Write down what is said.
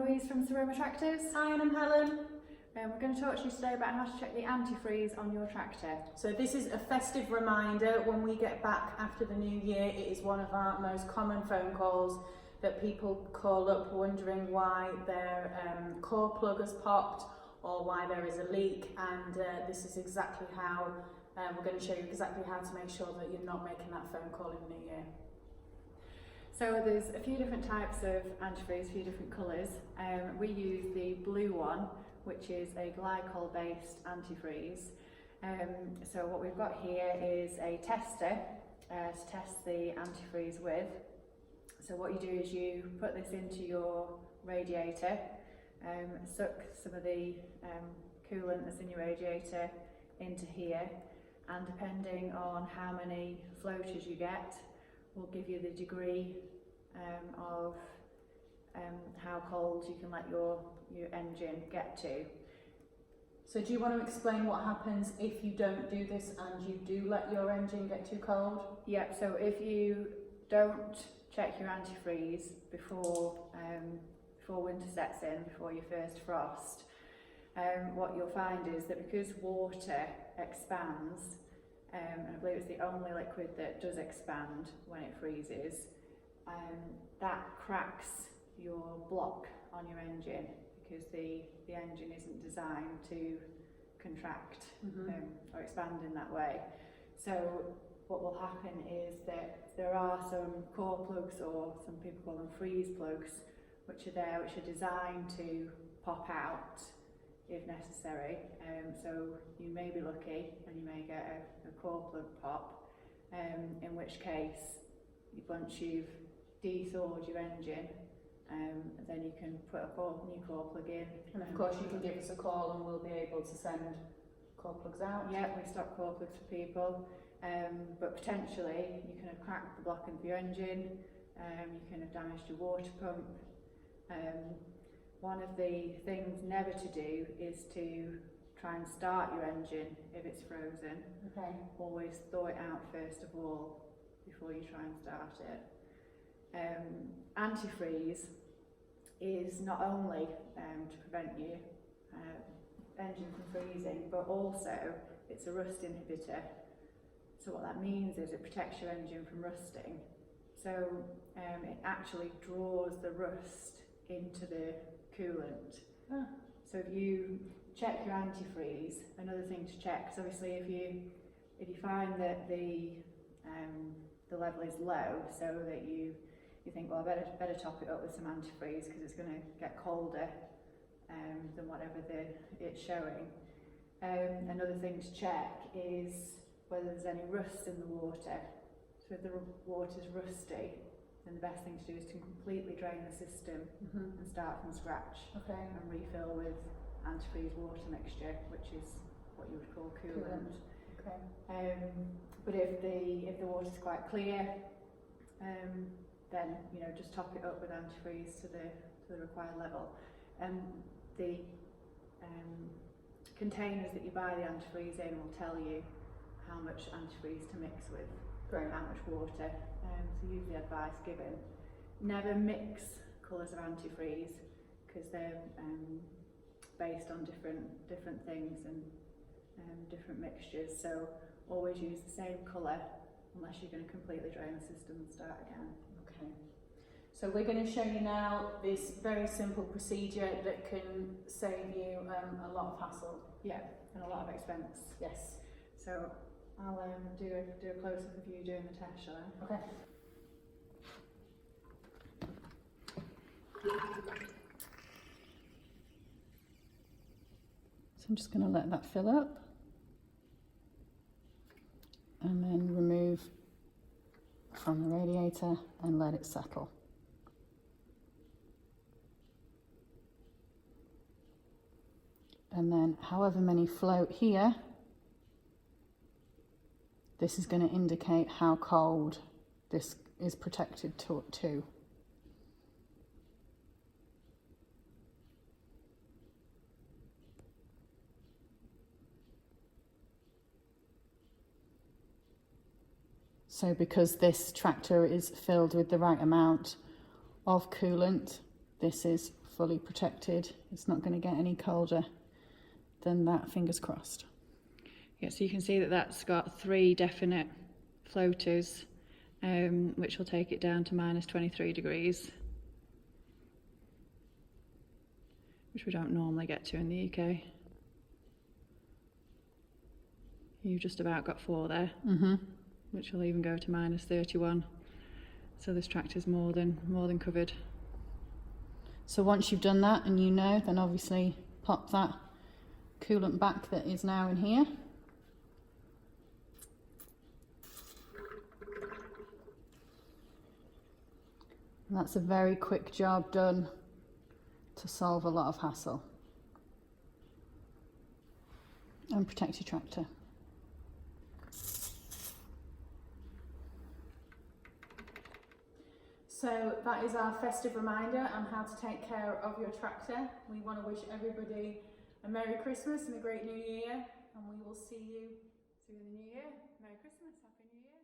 Louise from Siromer Tractors. Hi, and I'm Helen. We're going to talk to you today about how to check the antifreeze on your tractor. So this is a festive reminder. When we get back after the new year, it is one of our most common phone calls that people call up wondering why their core plug has popped or why there is a leak, and this is exactly how we're going to show you exactly how to make sure that you're not making that phone call in the new year. So there's a few different types of antifreeze, a few different colours. We use the blue one, which is a glycol based antifreeze. So what we've got here is a tester to test the antifreeze with. So what you do is you put this into your radiator, suck some of the coolant that's in your radiator into here, and depending on how many floaters you get will give you the degree of how cold you can let your engine get to. So do you want to explain what happens if you don't do this and you do let your engine get too cold? Yep, so if you don't check your antifreeze before winter sets in, before your first frost, what you'll find is that because water expands, and I believe it's the only liquid that does expand when it freezes, that cracks your block on your engine because the engine isn't designed to contract or expand in that way. So what will happen is that there are some core plugs, or some people call them freeze plugs, which are designed to pop out if necessary. So you may be lucky and you may get a core plug pop, in which case once you've de-thawed your engine, then you can put a new core plug in. And of course you can give us a call and we'll be able to send core plugs out. Yeah, we stock core plugs for people, but potentially you can have cracked the block of your engine, you can have damaged your water pump. One of the things never to do is to try and start your engine if it's frozen. Okay. Always thaw it out first of all before you try and start it. Antifreeze is not only to prevent your engine from freezing, but also it's a rust inhibitor. So what that means is it protects your engine from rusting. So it actually draws the rust into the coolant. Ah. So if you check your antifreeze, another thing to check, because obviously if you find that the level is low, so that you think, well, I better top it up with some antifreeze because it's going to get colder than whatever it's showing. Another thing to check is whether there's any rust in the water. So if the water's rusty, then the best thing to do is to completely drain the system and start from scratch. Okay. And refill with antifreeze water mixture, which is what you would call coolant. Okay. But if the water's quite clear, then just top it up with antifreeze to the required level. The containers that you buy the antifreeze in will tell you how much antifreeze to mix with. Great. How much water. So use the advice given. Never mix colours of antifreeze because they're based on different things and different mixtures. So always use the same colour unless you're going to completely drain the system and start again. Okay. So we're going to show you now this very simple procedure that can save you a lot of hassle. Yeah, and a lot of expense. Yes. So I'll do a close-up of you doing the test, shall I? Okay. So I'm just going to let that fill up and then remove from the radiator and let it settle. And then however many float here, this is going to indicate how cold this is protected to. So because this tractor is filled with the right amount of coolant, this is fully protected. It's not going to get any colder than that, fingers crossed. Yeah, so you can see that that's got 3 definite floaters, which will take it down to minus 23 degrees, which we don't normally get to in the UK. You've just about got 4 there, which will even go to minus 31. So this tractor's more than covered. So once you've done that and you know, then obviously pop that coolant back that is now in here. And that's a very quick job done to solve a lot of hassle. And protect your tractor. So that is our festive reminder on how to take care of your tractor. We want to wish everybody a Merry Christmas and a great New Year, and we will see you in the new year. Merry Christmas, Happy New Year.